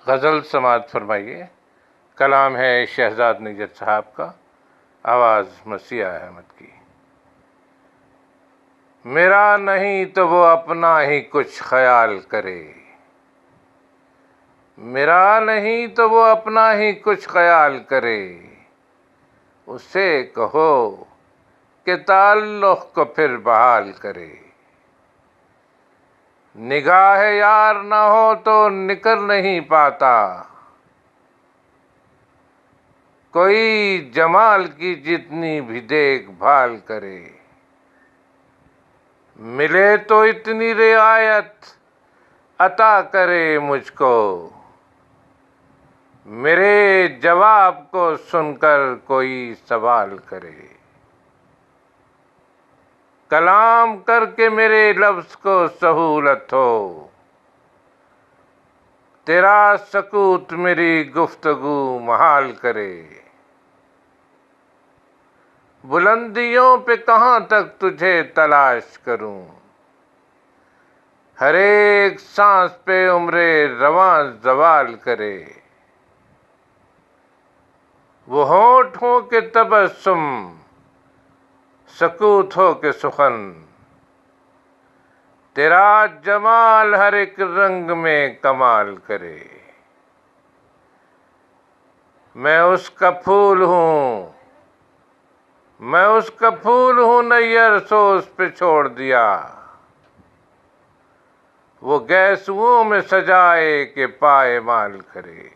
गज़ल समाअत फरमाइए। कलाम है शहजाद निजत साहब का, आवाज़ मसीहा अहमद की। मेरा नहीं तो वो अपना ही कुछ ख्याल करे, मेरा नहीं तो वो अपना ही कुछ ख्याल करे। उसे कहो कि ताल्लुक़ को फिर बहाल करे। निगाह यार ना हो तो निकर नहीं पाता, कोई जमाल की जितनी भी देखभाल करे। मिले तो इतनी रियायत अता करे मुझको, मेरे जवाब को सुनकर कोई सवाल करे। कलाम करके मेरे लफ्ज़ को सहूलत हो, तेरा सकूत मेरी गुफ्तगू महाल करे। बुलंदियों पे कहाँ तक तुझे तलाश करूं, हर एक सांस पे उम्रे रवां ज़वाल करे। वो होंठ हो के तबस्सुम, सकूत हो के सुखन, तेरा जमाल हर एक रंग में कमाल करे। मैं उसका फूल हूँ, मैं उसका फूल हूँ नैयर सो उस पे छोड़ दिया, वो गैसुओं में सजाए के पाए माल करे।